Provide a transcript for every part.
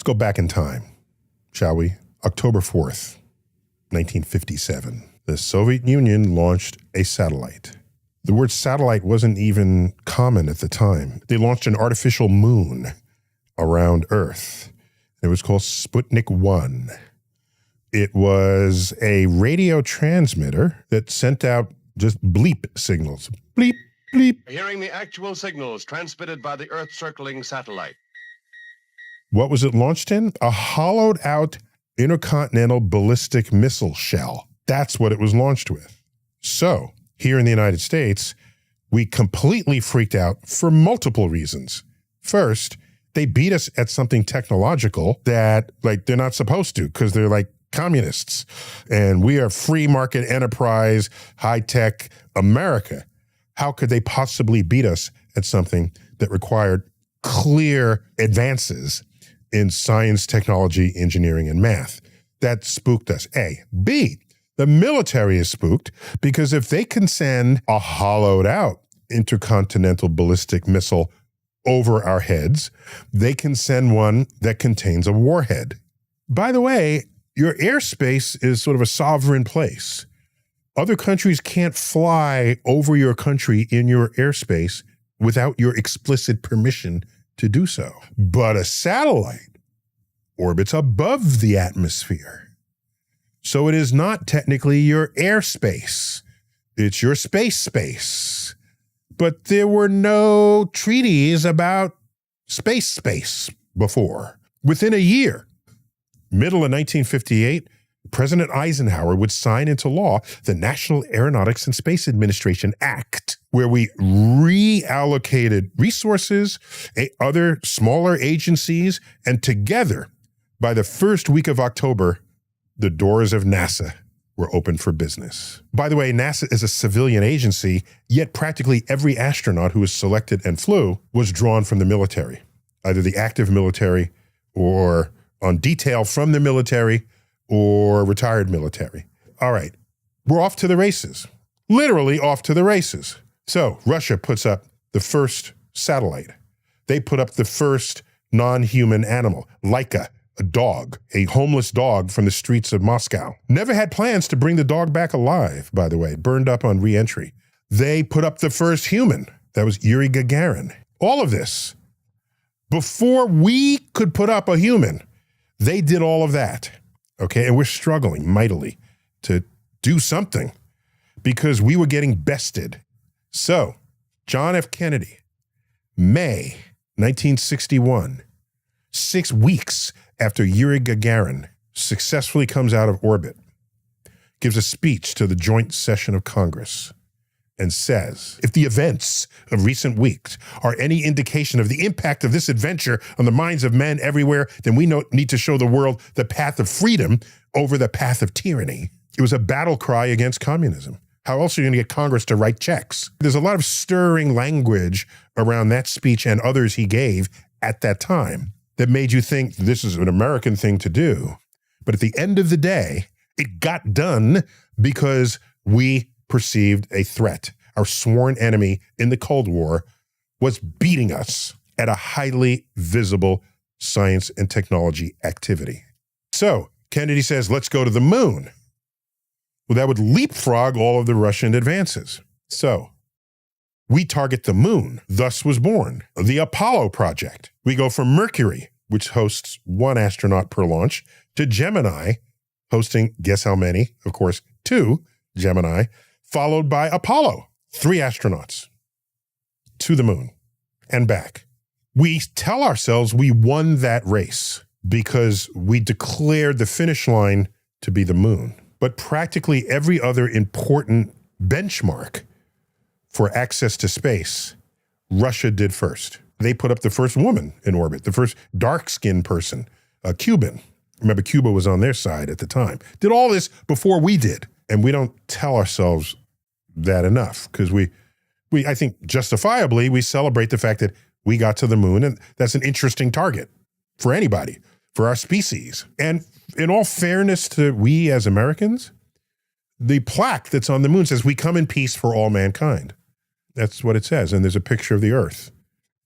go back in time, shall we? October 4th, 1957. The Soviet Union launched a satellite. The word satellite wasn't even common at the time. They launched an artificial moon around Earth. It was called Sputnik 1. It was a radio transmitter that sent out just bleep signals. Bleep, bleep. Hearing the actual signals transmitted by the Earth-circling satellite. What was it launched in? A hollowed-out intercontinental ballistic missile shell. That's what it was launched with. So, here in the United States, we completely freaked out for multiple reasons. First, they beat us at something technological that, they're not supposed to, because they're communists. And we are free market enterprise, high-tech America. How could they possibly beat us at something that required clear advances in science, technology, engineering, and math? That spooked us, A. B, the military is spooked because if they can send a hollowed out intercontinental ballistic missile over our heads, they can send one that contains a warhead. By the way, your airspace is sort of a sovereign place. Other countries can't fly over your country in your airspace without your explicit permission to do so. But a satellite orbits above the atmosphere. So it is not technically your airspace. It's your space. But there were no treaties about space before. Within a year, middle of 1958, President Eisenhower would sign into law the National Aeronautics and Space Administration Act, where we reallocated resources, other smaller agencies, and together, by the first week of October, the doors of NASA were open for business. By the way, NASA is a civilian agency, yet practically every astronaut who was selected and flew was drawn from the military, either the active military or on detail from the military or retired military. All right, we're off to the races, literally off to the races. So Russia puts up the first satellite. They put up the first non-human animal, Laika, a dog, a homeless dog from the streets of Moscow. Never had plans to bring the dog back alive, by the way, burned up on re-entry. They put up the first human. That was Yuri Gagarin. All of this. Before we could put up a human, they did all of that. Okay, and we're struggling mightily to do something because we were getting bested. So, John F. Kennedy, May 1961, 6 weeks after Yuri Gagarin successfully comes out of orbit, gives a speech to the joint session of Congress and says, if the events of recent weeks are any indication of the impact of this adventure on the minds of men everywhere, then we need to show the world the path of freedom over the path of tyranny. It was a battle cry against communism. How else are you going to get Congress to write checks? There's a lot of stirring language around that speech and others he gave at that time that made you think this is an American thing to do. But at the end of the day, it got done because we perceived a threat. Our sworn enemy in the Cold War was beating us at a highly visible science and technology activity. So Kennedy says, let's go to the moon. Well, that would leapfrog all of the Russian advances. So we target the moon. Thus was born the Apollo project. We go from Mercury, which hosts 1 astronaut per launch, to Gemini, hosting, guess how many? Of course, 2 Gemini, followed by Apollo, 3 astronauts to the moon and back. We tell ourselves we won that race because we declared the finish line to be the moon. But practically every other important benchmark for access to space, Russia did first. They put up the first woman in orbit, the first dark-skinned person, a Cuban. Remember, Cuba was on their side at the time. Did all this before we did. And we don't tell ourselves that enough because we I think justifiably, we celebrate the fact that we got to the moon, and that's an interesting target for anybody, for our species. And in all fairness to we as Americans, the plaque that's on the moon says, we come in peace for all mankind. That's what it says. And there's a picture of the Earth.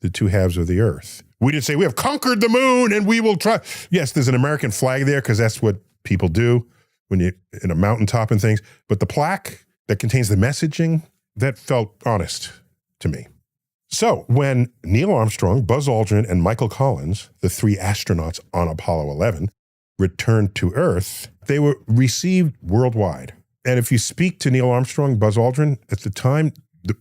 the two halves of the earth. We didn't say we have conquered the moon and we will try. Yes, there's an American flag there because that's what people do when you're in a mountaintop and things. But the plaque that contains the messaging, that felt honest to me. So when Neil Armstrong, Buzz Aldrin, and Michael Collins, the three astronauts on Apollo 11, returned to Earth, they were received worldwide. And if you speak to Neil Armstrong, Buzz Aldrin, at the time,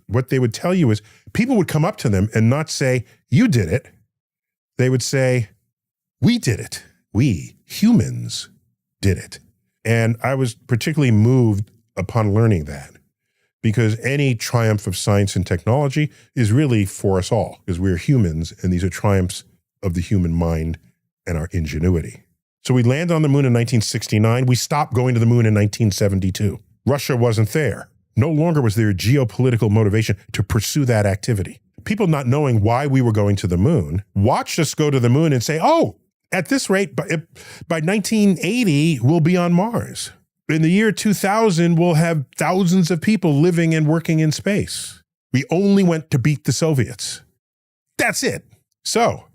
what they would tell you is people would come up to them and not say, you did it. They would say, we did it. We, humans, did it. And I was particularly moved upon learning that, because any triumph of science and technology is really for us all, because we're humans, and these are triumphs of the human mind and our ingenuity. So we land on the moon in 1969. We stopped going to the moon in 1972. Russia wasn't there. No longer was there a geopolitical motivation to pursue that activity. People not knowing why we were going to the moon watched us go to the moon and say, oh, at this rate, by 1980, we'll be on Mars. In the year 2000, we'll have thousands of people living and working in space. We only went to beat the Soviets. That's it. So,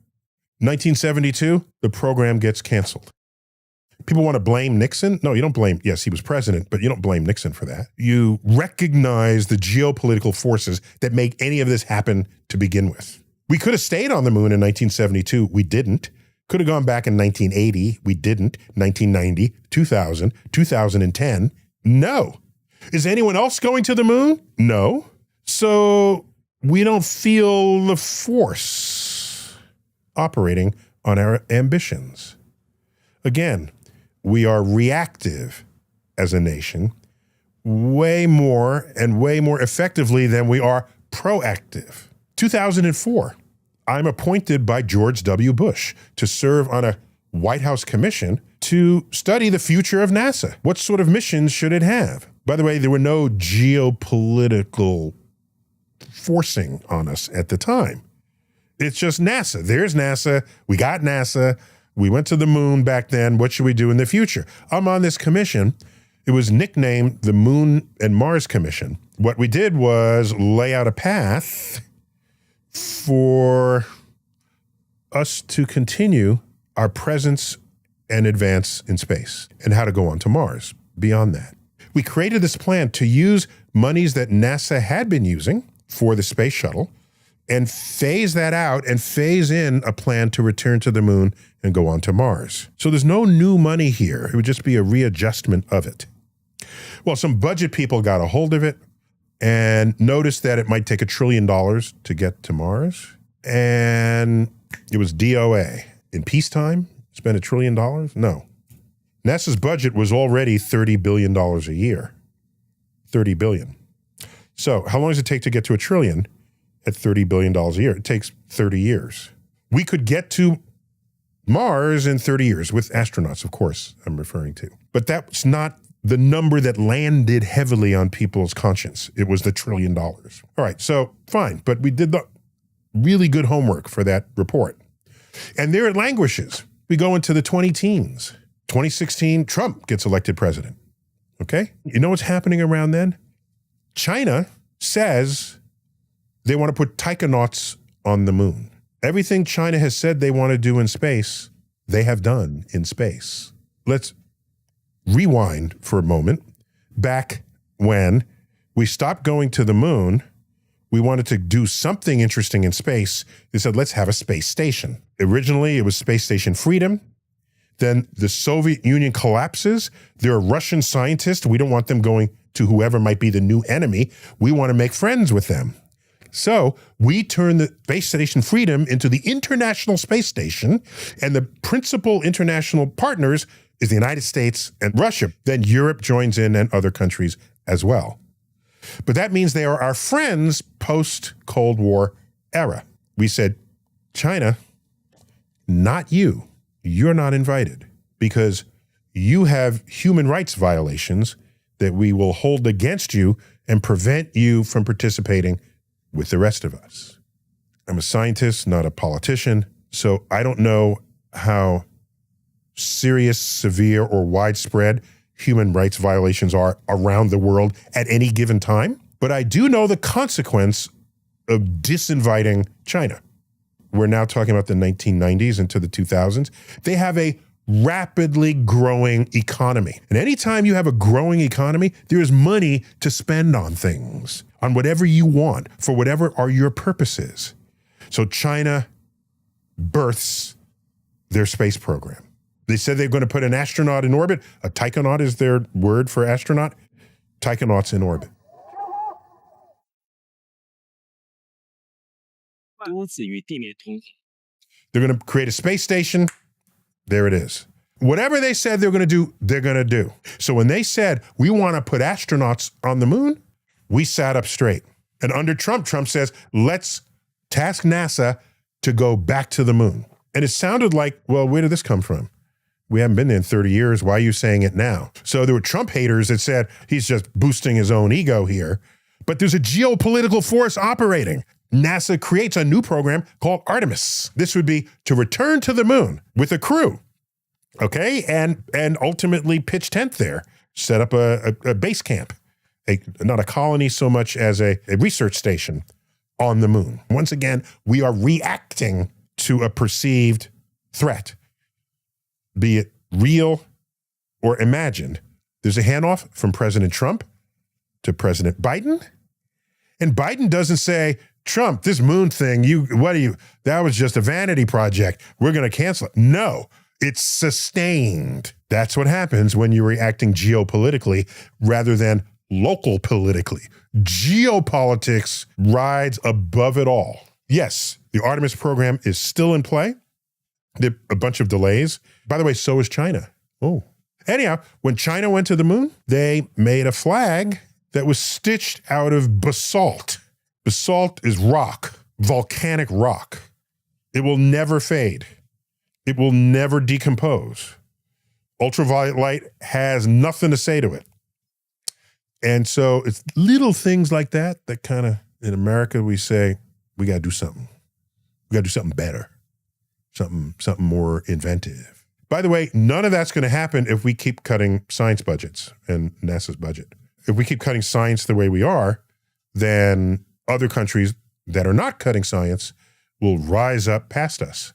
1972, the program gets canceled. People want to blame Nixon. No, you don't blame, yes, he was president, but you don't blame Nixon for that. You recognize the geopolitical forces that make any of this happen to begin with. We could have stayed on the moon in 1972. We didn't. Could have gone back in 1980. We didn't. 1990, 2000, 2010. No. Is anyone else going to the moon? No. So we don't feel the force operating on our ambitions. Again, we are reactive as a nation way more effectively than we are proactive. 2004, I'm appointed by George W. Bush to serve on a White House commission to study the future of NASA. What sort of missions should it have? By the way, there were no geopolitical forcing on us at the time. It's just NASA. There's NASA. We got NASA. We went to the moon back then. What should we do in the future? I'm on this commission. It was nicknamed the Moon and Mars Commission. What we did was lay out a path for us to continue our presence and advance in space, and how to go on to Mars beyond that. We created this plan to use monies that NASA had been using for the space shuttle and phase that out and phase in a plan to return to the moon and go on to Mars. So there's no new money here. It would just be a readjustment of it. Well, some budget people got a hold of it and noticed that it might take $1 trillion to get to Mars. And it was DOA. In peacetime, spend $1 trillion? No. NASA's budget was already $30 billion a year. $30 billion. So how long does it take to get to $1 trillion at $30 billion a year? It takes 30 years. We could get to Mars in 30 years, with astronauts, of course, I'm referring to. But that's not the number that landed heavily on people's conscience. It was the $1 trillion. All right, so fine, but we did the really good homework for that report. And there it languishes. We go into the 20-teens. 2016, Trump gets elected president. Okay? You know what's happening around then? China says they want to put taikonauts on the moon. Everything China has said they want to do in space, they have done in space. Let's rewind for a moment. Back when we stopped going to the moon, we wanted to do something interesting in space. They said, let's have a space station. Originally, it was Space Station Freedom. Then the Soviet Union collapses. There are Russian scientists. We don't want them going to whoever might be the new enemy. We want to make friends with them. So we turned the Space Station Freedom into the International Space Station, and the principal international partners is the United States and Russia. Then Europe joins in and other countries as well. But that means they are our friends post-Cold War era. We said, China, not you. You're not invited because you have human rights violations that we will hold against you and prevent you from participating with the rest of us. I'm a scientist, not a politician, so I don't know how serious, severe, or widespread human rights violations are around the world at any given time, but I do know the consequence of disinviting China. we're now talking about the 1990s into the 2000s, they have a rapidly growing economy. And anytime you have a growing economy, there is money to spend on things, on whatever you want, for whatever are your purposes. So China births their space program. They said they're going to put an astronaut in orbit. A taikonaut is their word for astronaut. Taikonaut's in orbit. They're going to create a space station. There it is. Whatever they said they're going to do, they're going to do. So when they said, we want to put astronauts on the moon, we sat up straight. And under Trump, Trump says, let's task NASA to go back to the moon. And it sounded like, well, where did this come from? We haven't been there in 30 years. Why are you saying it now? So there were Trump haters that said he's just boosting his own ego here. But there's a geopolitical force operating. NASA creates a new program called Artemis. This would be to return to the moon with a crew, okay? And ultimately pitch tent there, set up a base camp, not a colony so much as a research station on the moon. Once again, we are reacting to a perceived threat, be it real or imagined. There's a handoff from President Trump to President Biden. And Biden doesn't say, Trump, this moon thing, that was just a vanity project. We're going to cancel it. No, it's sustained. That's what happens when you're reacting geopolitically rather than local politically. Geopolitics rides above it all. Yes, the Artemis program is still in play. There are a bunch of delays. By the way, so is China. Oh. Anyhow, when China went to the moon, they made a flag that was stitched out of basalt. Basalt is rock, volcanic rock. It will never fade. It will never decompose. Ultraviolet light has nothing to say to it. And so it's little things like that kind of, in America, we say, we got to do something. We got to do something better, something more inventive. By the way, none of that's going to happen if we keep cutting science budgets and NASA's budget. If we keep cutting science the way we are, then other countries that are not cutting science will rise up past us.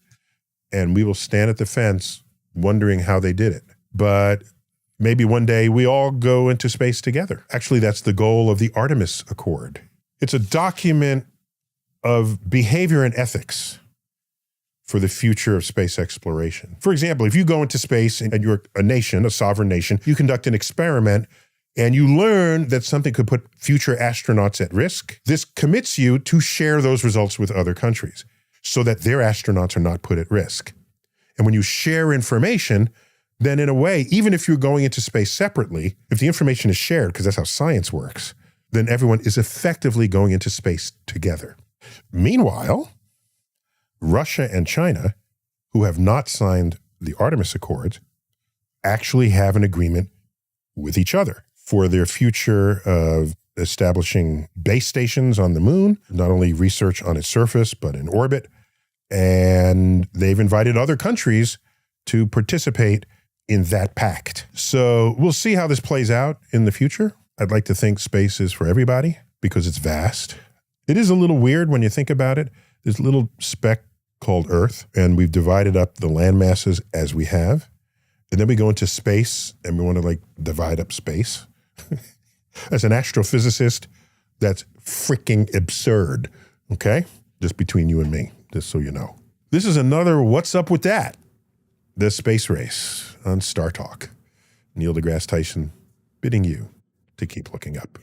And we will stand at the fence wondering how they did it. But maybe one day we all go into space together. Actually, that's the goal of the Artemis Accord. It's a document of behavior and ethics for the future of space exploration. For example, if you go into space and you're a nation, a sovereign nation, you conduct an experiment and you learn that something could put future astronauts at risk, this commits you to share those results with other countries so that their astronauts are not put at risk. And when you share information, then in a way, even if you're going into space separately, if the information is shared, because that's how science works, then everyone is effectively going into space together. Meanwhile, Russia and China, who have not signed the Artemis Accords, actually have an agreement with each other for their future of establishing base stations on the moon, not only research on its surface, but in orbit. And they've invited other countries to participate in that pact. So we'll see how this plays out in the future. I'd like to think space is for everybody because it's vast. It is a little weird when you think about it. There's a little speck called Earth, and we've divided up the land masses as we have. And then we go into space and we want to divide up space. As an astrophysicist, that's freaking absurd, okay? Just between you and me, just so you know. This is another What's Up With That? The Space Race on Star Talk. Neil deGrasse Tyson bidding you to keep looking up.